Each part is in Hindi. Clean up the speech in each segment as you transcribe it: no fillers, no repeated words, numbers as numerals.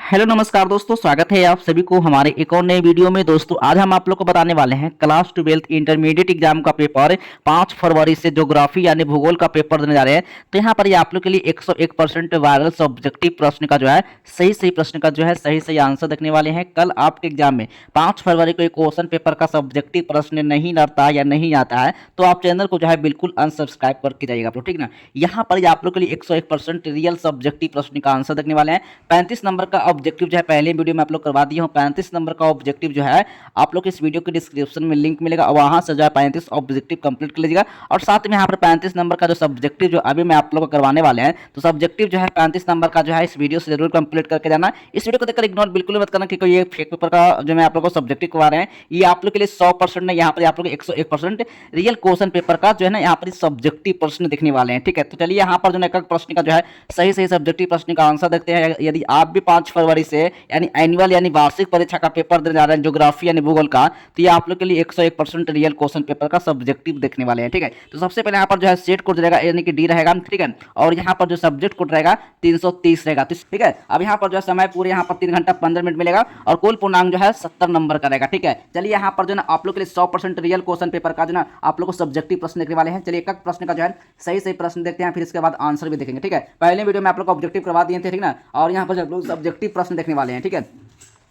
हेलो नमस्कार दोस्तों, स्वागत है आप सभी को हमारे एक और नए वीडियो में। दोस्तों आज हम आप लोग को बताने वाले हैं क्लास 12th इंटरमीडिएट एग्जाम का पेपर 5 फरवरी से ज्योग्राफी यानी भूगोल का पेपर देने जा रहे हैं। तो यहाँ पर ये आप लोग के लिए 101% वायरल सब्जेक्टिव प्रश्न का जो है सही प्रश्न का जो है सही आंसर देखने वाले हैं। कल आपके एग्जाम में 5 फरवरी को एक क्वेश्चन पेपर का सब्जेक्टिव प्रश्न नहीं लड़ता या नहीं आता है तो आप चैनल को जो है बिल्कुल अनसब्सक्राइब करके जाइएगा आप लोग, ठीक ना। यहाँ पर आप लोग के लिए 101% रियल सब्जेक्टिव प्रश्न का आंसर देखने वाले हैं। 35 नंबर का ऑब्जेक्टिव जो है पहले वीडियो में आप लोग करवा दिए हूँ। 35 नंबर का ऑब्जेक्टिव जो है आप लोग इस वीडियो के डिस्क्रिप्शन में लिंक मिलेगा, वहां से जो है 35 ऑब्जेक्टिव कंप्लीट कर लीजिएगा। और साथ में यहाँ पर 35 नंबर का जो सब्जेक्टिव जो अभी मैं आप लोग को करवाने वाले हैं, तो सब्जेक्टिव जो है 35 नंबर का जो है इस वीडियो से जरूर कंप्लीट करके जाना। इस वीडियो को देखकर इग्नोर बिल्कुल मत करना क्योंकि ये फेक पेपर का जो मैं आप लोग को सब्जेक्टिव करवा रहे हैं ये आप लोग के लिए 100% नहीं, यहाँ पर आप लोग 101% रियल क्वेश्चन पेपर का जो है ना यहाँ पर सब्जेक्टिव प्रश्न देखने वाले हैं, ठीक है। तो चलिए यहाँ पर जो है एक प्रश्न का जो है सही सब्जेक्टिव प्रश्न का आंसर देखते हैं। यदि आप भी 5 फरवरी से यानी एनुअल यानी वार्षिक परीक्षा का पेपर देने जा रहे हैं ज्योग्राफी यानी भूगोल का, तो ये आप लोग के लिए 101% रियल क्वेश्चन पेपर का सब्जेक्टिव देखने वाले हैं, ठीक है। तो सबसे पहले यहाँ पर जो है सेट कोड रहेगा यानी कि डी रहेगा, ठीक है। और यहाँ पर जो सब्जेक्ट कोड रहेगा 330 रहेगा, ठीक है। अब यहाँ पर जो है समय पूरे यहाँ पर 3 घंटा 15 मिनट मिलेगा और कुल पूर्णांक जो है 70 नंबर का रहेगा, ठीक है। चलिए यहाँ पर जो है आप लोग के लिए 100% रियल क्वेश्चन पेपर का जो ना आप लोग को सब्जेक्टिव प्रश्न देखने वाले हैं। चलिए एक प्रश्न का जो है सही प्रश्न देखते हैं, फिर इसके बाद आंसर भी देखेंगे, ठीक है। पहले वीडियो में आप लोग को ऑब्जेक्टिव करवा दिए थे, ठीक ना। और यहाँ पर जो सब्जेक्टिव प्रश्न देखने वाले हैं, ठीक है।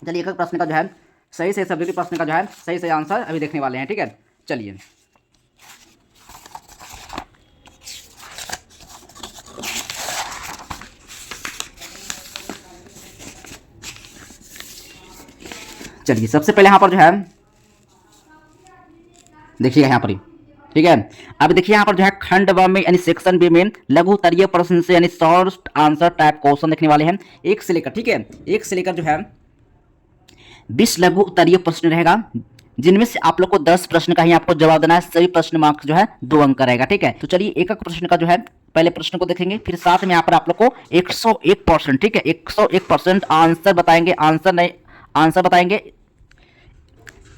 चलिए एक प्रश्न का जो है सही सब्जेक्टिव प्रश्न का जो है सही आंसर अभी देखने वाले हैं, ठीक है। चलिए सबसे पहले यहाँ पर जो है देखिएगा यहाँ पर ही, ठीक है। अब देखिए यहाँ पर जो है खंड व में यानी सेक्शन बी में लघु उत्तरीय प्रश्न से यानी शॉर्ट आंसर टाइप क्वेश्चन देखने वाले हैं 1 से लेकर, ठीक है। 1 से लेकर जो है 20 लघु उत्तरीय प्रश्न रहेगा, जिनमें से आप लोग को 10 प्रश्न का ही आपको जवाब देना है। सभी प्रश्न मार्क्स जो है 2 अंक का रहेगा, ठीक है। तो चलिए एक प्रश्न का जो है पहले प्रश्न को देखेंगे, फिर साथ में यहाँ पर आप लोग को 101%, ठीक है, 101% आंसर बताएंगे।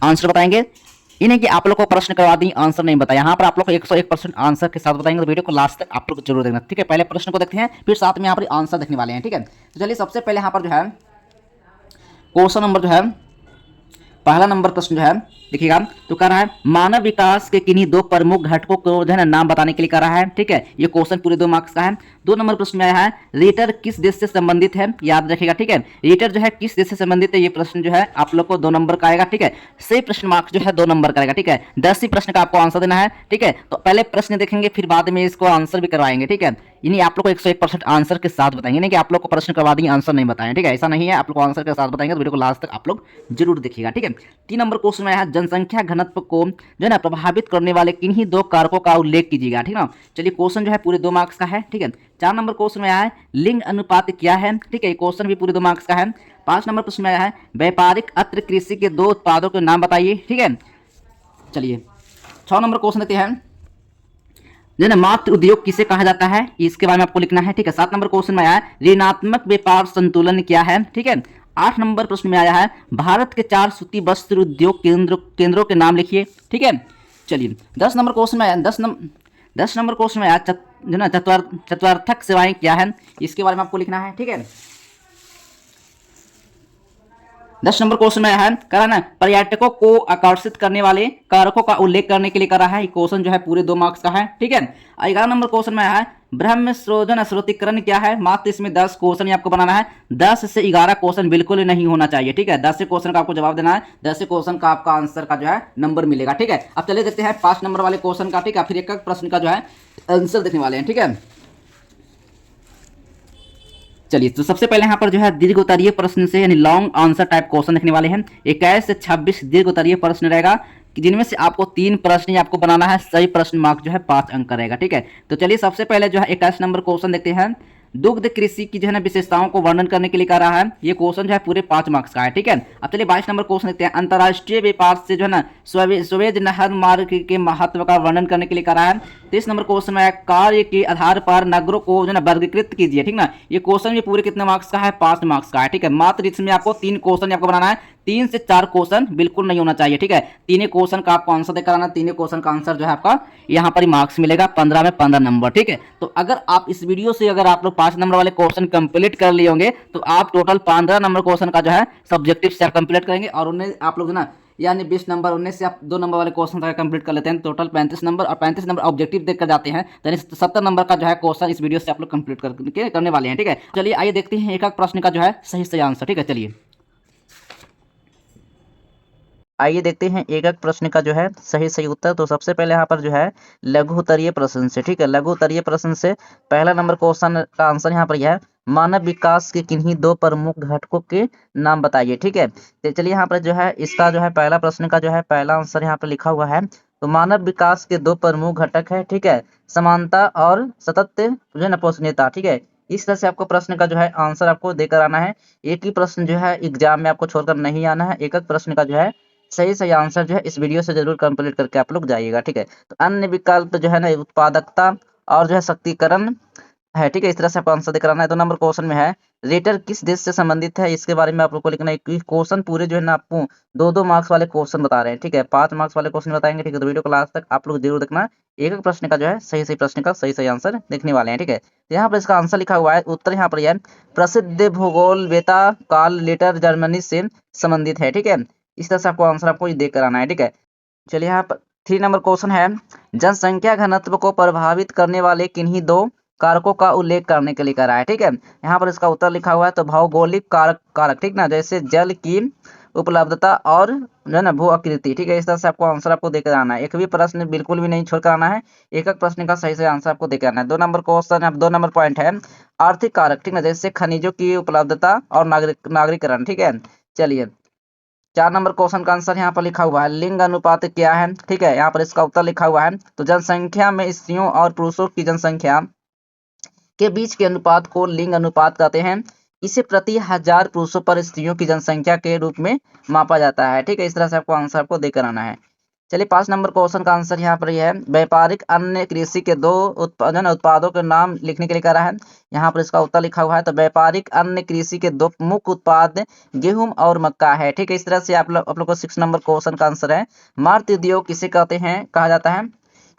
आंसर बताएंगे इन्हें कि आप लोग को प्रश्न करवा दी आंसर नहीं बताया। यहाँ पर आप लोग को 101% आंसर के साथ बताएंगे, तो वीडियो को लास्ट तक आप लोग जरूर देखना, ठीक है। पहले प्रश्न को देखते हैं फिर साथ में यहाँ पर आंसर देखने वाले हैं, ठीक है। तो चलिए सबसे पहले यहाँ पर जो है क्वेश्चन नंबर जो है पहला नंबर प्रश्न जो है देखिएगा, तो कह रहा है मानव विकास के किन्हीं 2 प्रमुख घटकों को जो है ना नाम बताने के लिए कह रहा है, ठीक है। ये क्वेश्चन पूरे 2 मार्क्स का है। 2 नंबर प्रश्न में आया है रीटर किस देश से संबंधित है, याद रखिएगा, ठीक है। रीटर जो है किस देश से संबंधित है, ये प्रश्न जो है आप लोग को 2 नंबर का आएगा, ठीक है। सही प्रश्न मार्क्स जो है 2 नंबर का आएगा, ठीक है। 10 ही प्रश्न का आपको आंसर देना है, ठीक है। तो पहले प्रश्न देखेंगे फिर बाद में इसको आंसर भी करवाएंगे, ठीक है। यानी आप लोग को 101% आंसर के साथ बताएंगे, नहीं कि आप लोग को प्रश्न करवा देंगे आंसर नहीं बताएं, ठीक है। ऐसा नहीं है, आप लोग को आंसर के साथ बताएंगे, तो वीडियो को लास्ट तक आप लोग जरूर देखिएगा, ठीक है। 3 नंबर क्वेश्चन में है जनसंख्या घनत्व को जो है ना प्रभावित करने वाले किन्हीं 2 कारकों का उल्लेख कीजिएगा, ठीक ना। चलिए क्वेश्चन जो है पूरे 2 मार्क्स का है, ठीक है। 4 नंबर क्वेश्चन में आया है लिंग अनुपात क्या है, ठीक है। क्वेश्चन भी पूरे 2 मार्क्स का है। 5 नंबर प्रश्न में आया है व्यापारिक अत्र कृषि के 2 उत्पादों के नाम बताइए, ठीक है। चलिए 6 नंबर क्वेश्चन देते हैं जो ना मात्र उद्योग किसे कहा जाता है, इसके बारे में आपको लिखना है, ठीक है। 7 नंबर क्वेश्चन में आया है ऋणात्मक व्यापार संतुलन क्या है, ठीक है। 8 नंबर प्रश्न में आया है भारत के 4 सूती वस्त्र उद्योग केंद्रों के नाम लिखिए, ठीक है। चलिए 10 नंबर क्वेश्चन में आया 10 नंबर क्वेश्चन में आया जो ना चत्वार्थक सेवाएं क्या है, इसके बारे में आपको लिखना है, ठीक है। 10 नंबर क्वेश्चन में है करा ना पर्यटकों को आकर्षित करने वाले कारकों का उल्लेख करने के लिए करा है। क्वेश्चन जो है पूरे 2 मार्क्स का है, ठीक है। 11 नंबर क्वेश्चन में है ब्रह्म स्रोतन स्रोतीकरण क्या है, मात्र इसमें 10 क्वेश्चन आपको बनाना है। 10 से 11 क्वेश्चन बिल्कुल नहीं होना चाहिए, ठीक है। 10 क्वेश्चन का आपको जवाब देना है, 10 क्वेश्चन का आपका आंसर का जो है नंबर मिलेगा, ठीक है। अब चले देखते हैं 5 नंबर वाले क्वेश्चन का, ठीक है। फिर एक प्रश्न का जो है आंसर देखने वाले हैं, ठीक है। चलिए तो सबसे पहले यहाँ पर जो है दीर्घ उत्तरीय प्रश्न से यानी लॉन्ग आंसर टाइप क्वेश्चन देखने वाले हैं। 21 से 26 दीर्घ उत्तरीय प्रश्न रहेगा, जिनमें से आपको 3 प्रश्न आपको बनाना है। सही प्रश्न मार्क जो है 5 अंक का रहेगा, ठीक है। तो चलिए सबसे पहले जो है 21 नंबर क्वेश्चन देखते हैं दुग्ध कृषि की जो है ना विशेषताओं को वर्णन करने के लिए कह रहा है। ये क्वेश्चन जो है पूरे 5 मार्क्स का है, ठीक है। अब चलिए 22 नंबर क्वेश्चन देखते हैं अंतर्राष्ट्रीय व्यापार से जो है ना सुएज नहर मार्ग के महत्व का वर्णन करने के लिए कह रहा है। 23 नंबर क्वेश्चन में कार्य के आधार पर नगरों को जो है ना वर्गीकृत कीजिए, ठीक ना। ये क्वेश्चन भी पूरे कितने मार्क्स का है, 5 मार्क्स का है, ठीक है। मात्र इसमें आपको 3 क्वेश्चन आपको बनाना है। 3 से 4 क्वेश्चन बिल्कुल नहीं होना चाहिए, ठीक है। तीनों क्वेश्चन का आपको आंसर देकर आना, तीनों क्वेश्चन का आंसर जो है आपका यहाँ पर मार्क्स मिलेगा 15 में 15 नंबर, ठीक है। तो अगर आप इस वीडियो से अगर आप लोग 5 नंबर वाले क्वेश्चन कंप्लीट कर लिए होंगे तो आप टोटल 15 नंबर क्वेश्चन का जो है सब्जेक्टिव से कंप्लीट करेंगे, और उन्हें आप लोग ना यानी 20 नंबर 19 से आप 2 नंबर वाले क्वेश्चन तक कंप्लीट कर लेते हैं, टोटल 35 नंबर, और 35 नंबर ऑब्जेक्टिव देखकर जाते हैं, तो यानी 70 नंबर का जो है क्वेश्चन इस वीडियो से आप लोग कंप्लीट करने वाले हैं, ठीक है। चलिए आइए देखते हैं एक एक प्रश्न का जो है सही सही आंसर, ठीक है। चलिए आइए देखते हैं एक एक प्रश्न का जो है सही सही उत्तर। तो सबसे पहले यहाँ पर जो है लघु उत्तरीय प्रश्न से, ठीक है, लघु उत्तरीय प्रश्न से पहला नंबर क्वेश्चन का आंसर यहाँ पर यह है, मानव विकास के किन्हीं दो प्रमुख घटकों के नाम बताइए, ठीक है। तो चलिए यहाँ पर जो है इसका जो है पहला प्रश्न का जो है पहला आंसर यहाँ पर लिखा हुआ है। तो मानव विकास के दो प्रमुख घटक है, ठीक है, समानता और सतत जो है ना पोषणीयता, ठीक है। इस तरह से आपको प्रश्न का जो है आंसर आपको देकर आना है। एक ही प्रश्न जो है एग्जाम में आपको छोड़कर नहीं आना है, एक एक प्रश्न का जो है सही सही आंसर जो है इस वीडियो से जरूर कंप्लीट करके आप लोग जाइएगा, ठीक है। तो अन्य विकल्प जो है ना उत्पादकता और जो है शक्तिकरण है, ठीक है। इस तरह से आपको आंसर देकर आना है। 2 नंबर क्वेश्चन में है रेटर किस देश से संबंधित है, इसके बारे में आप लोग को लिखना है। क्वेश्चन पूरे जो है ना आपको 2-2 मार्क्स वाले क्वेश्चन बता रहे हैं, ठीक है, 5 मार्क्स वाले क्वेश्चन बताएंगे, ठीक है। तो वीडियो को लास्ट तक आप लोग जरूर देखना, एक एक प्रश्न का जो है सही सही प्रश्न का सही सही आंसर देखने वाले हैं, ठीक है। तो यहाँ पर इसका आंसर लिखा हुआ है, उत्तर यहाँ पर यह है, प्रसिद्ध भूगोलवेता कार्ल लेटर जर्मनी से संबंधित है, ठीक है। इस तरह से आपको आंसर आपको देकर आना है, ठीक है। चलिए यहाँ पर 3 नंबर क्वेश्चन है, जनसंख्या घनत्व को प्रभावित करने वाले किन्हीं दो कारकों का उल्लेख करने के लिए करा है, ठीक है। यहाँ पर इसका उत्तर लिखा हुआ है, तो भौगोलिक कारक, ठीक ना, जैसे जल की उपलब्धता और जो है ना भू आकृति, ठीक है। इस तरह से आपको आंसर आपको देकर आना है, एक भी प्रश्न बिल्कुल भी नहीं छोड़कर आना है, एक एक प्रश्न का सही से आंसर आपको देकर आना है। 2 नंबर क्वेश्चन है, 2 नंबर पॉइंट है आर्थिक कारक, ठीक है, जैसे खनिजों की उपलब्धता और नागरिकरण, ठीक है। चलिए 4 नंबर क्वेश्चन का आंसर यहाँ पर लिखा हुआ है, लिंग अनुपात क्या है, ठीक है। यहाँ पर इसका उत्तर लिखा हुआ है, तो जनसंख्या में स्त्रियों और पुरुषों की जनसंख्या के बीच के अनुपात को लिंग अनुपात कहते हैं। इसे प्रति 1000 पुरुषों पर स्त्रियों की जनसंख्या के रूप में मापा जाता है, ठीक है। इस तरह से आपको आंसर आपको देकर आना है। चलिए 5 नंबर क्वेश्चन का आंसर यहाँ पर यह है, व्यापारिक अन्य कृषि के दो उत्पादों के नाम लिखने के लिए कह रहा है। यहाँ पर इसका उत्तर लिखा हुआ है, तो व्यापारिक अन्य कृषि के दो मुख्य उत्पाद गेहूं और मक्का है, ठीक है। इस तरह से आप लोग को 6 नंबर क्वेश्चन का आंसर है, मारुति उद्योग किसे कहते हैं, कहा जाता है,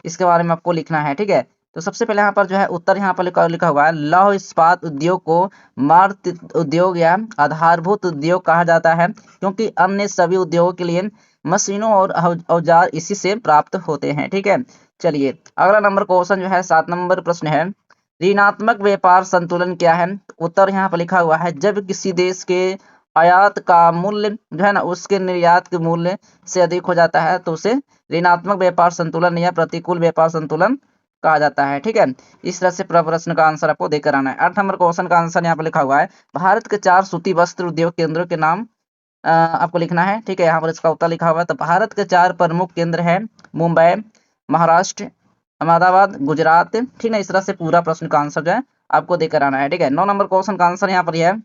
इसके बारे में आपको लिखना है, ठीक है। तो सबसे पहले यहाँ पर जो है उत्तर यहाँ पर लिखा हुआ है, लौह इस्पात उद्योग को मारुति उद्योग या आधारभूत उद्योग कहा जाता है, क्योंकि अन्य सभी उद्योगों के लिए मशीनों और औजार इसी से प्राप्त होते हैं, ठीक है। चलिए अगला नंबर क्वेश्चन जो है 7 नंबर प्रश्न है, ऋणात्मक व्यापार संतुलन क्या है। उत्तर यहाँ पर लिखा हुआ है, जब किसी देश के आयात का मूल्य जो है ना उसके निर्यात के मूल्य से अधिक हो जाता है तो उसे ऋणात्मक व्यापार संतुलन या प्रतिकूल व्यापार संतुलन कहा जाता है, ठीक है। इस तरह से प्रश्न का आंसर आपको देकर आना है। 8 नंबर क्वेश्चन का आंसर यहाँ पर लिखा हुआ है, भारत के 4 सूती वस्त्र उद्योग केंद्रों के नाम आपको लिखना है, ठीक है। यहाँ पर इसका उत्तर लिखा हुआ है, तो भारत के 4 प्रमुख केंद्र हैं, मुंबई, महाराष्ट्र, अहमदाबाद, गुजरात, ठीक है। इस तरह से पूरा प्रश्न का आंसर जो है आपको देकर आना है, ठीक है। 9 नंबर क्वेश्चन का आंसर यहाँ पर यह है,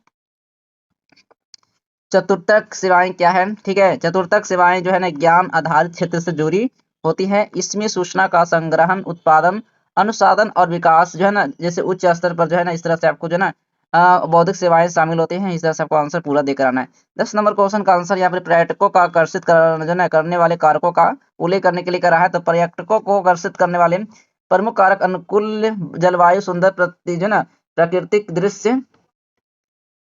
चतुर्थक सेवाएं क्या है, ठीक है। चतुर्थक सेवाएं जो है ना ज्ञान आधारित क्षेत्र से जुड़ी होती है, इसमें सूचना का संग्रहण, उत्पादन, अनुसाधन और विकास जो है ना जैसे उच्च स्तर पर जो है ना इस तरह से आपको जो है ना बौद्धिक सेवाएं शामिल होती हैं। इस तरह से आपको आंसर पूरा देकर आना है। 10 नंबर क्वेश्चन का आंसर यहाँ पर पर्यटकों का आकर्षित करने वाले कारकों का उल्लेख करने के लिए करा है, तो पर्यटकों को आकर्षित करने वाले प्रमुख कारक अनुकूल जलवायु, सुंदर जो है ना प्राकृतिक दृश्य,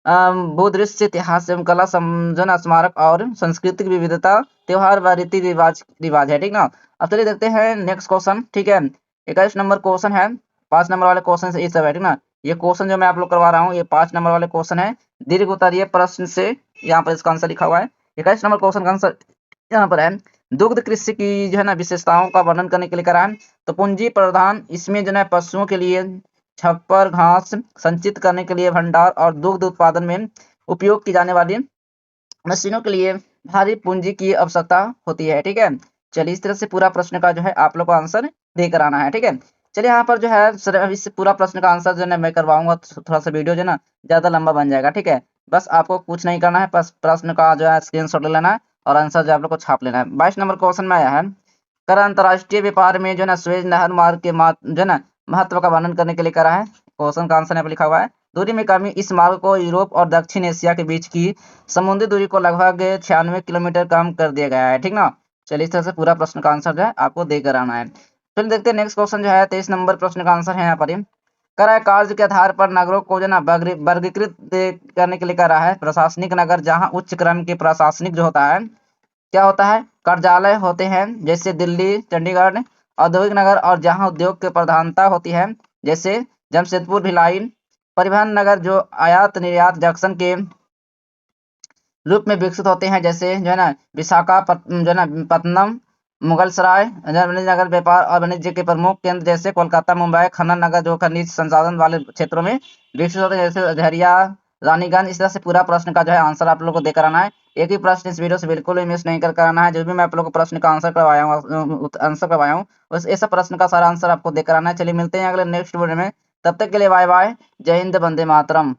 भूदृश्य, इतिहास एवं कला, समझना, स्मारक और सांस्कृतिक विविधता, त्योहार व रीति रिवाज है, ठीक ना। अब चलिए देखते हैं नेक्स्ट क्वेश्चन, ठीक है। 21 नंबर क्वेश्चन है, 5 नंबर वाले क्वेश्चन से ये सब है, ठीक ना। ये क्वेश्चन जो मैं आप लोग करवा रहा हूँ ये 5 नंबर वाले क्वेश्चन है, दीर्घ उत्तरीय प्रश्न से यहाँ पर इसका आंसर लिखा हुआ है। 21 नंबर क्वेश्चन का आंसर यहाँ पर है, दुग्ध कृषि की जो है ना विशेषताओं का वर्णन करने के लिए करा है, तो पूंजी प्रधान, इसमें जो है पशुओं के लिए छप्पर, घास संचित करने के लिए भंडार और दुग्ध उत्पादन में उपयोग की जाने वाली मशीनों के लिए भारी पूंजी की आवश्यकता होती है, ठीक है। चलिए इस तरह से पूरा प्रश्न का जो है आप लोग को आंसर देकर आना है, ठीक है। चलिए यहाँ पर जो है इस पूरा प्रश्न का आंसर जो है मैं करवाऊंगा, तो थोड़ा सा वीडियो जो है ना ज्यादा लंबा बन जाएगा, ठीक है। बस आपको कुछ नहीं करना है, बस प्रश्न का जो है स्क्रीनशॉट ले लेना है और आंसर जो आप लोग को छाप लेना है। 22 नंबर क्वेश्चन में आया है, कर अंतरराष्ट्रीय व्यापार में जो है ना स्वेज नहर मार्ग के जो है ना महत्व का वर्णन करने के लिए करा है। क्वेश्चन का आंसर यहाँ पर लिखा हुआ है, दूरी में कमी इस मार्ग को यूरोप और दक्षिण एशिया के बीच की समुद्री दूरी को लगभग 96 किलोमीटर कम कर दिया गया है। ठीक ना। चलिए इस तरह से पूरा प्रश्न का आंसर जो है आपको देकर आना है। चलिए देखते हैं नेक्स्ट क्वेश्चन जो है 23 नंबर प्रश्न का आंसर है यहाँ पर कह रहा है कार्य के आधार पर नगरों को जो ना वर्गीकृत करने के लिए कह रहा है। प्रशासनिक नगर जहाँ उच्च क्रम के प्रशासनिक जो होता है क्या होता है कार्यालय होते हैं जैसे दिल्ली चंडीगढ़। औद्योगिक नगर और जहाँ उद्योग की प्रधानता होती है जैसे जमशेदपुर भिलाई। परिवहन नगर जो आयात निर्यात जंक्शन के रूप में विकसित होते हैं जैसे जो है ना जो है ना पत्तनम मुगल सराय वाणिज्य नगर व्यापार और वाणिज्य के प्रमुख केंद्र जैसे कोलकाता मुंबई। खनन नगर जो खनिज संसाधन वाले क्षेत्रों में विकसित होते हैं जैसे झरिया रानीगंज। इस तरह से पूरा प्रश्न का जो है आंसर आप लोग को देकर आना है। एक ही प्रश्न इस वीडियो से बिल्कुल भी मिस नहीं कर कराना है। जो भी मैं आप लोग को प्रश्न का आंसर करवाया हूँ उस ऐसा प्रश्न का सारा आंसर आपको देकर आना है। चलिए मिलते हैं अगले नेक्स्ट वीडियो में। तब तक के लिए बाय बाय। जय हिंद वंदे मातरम।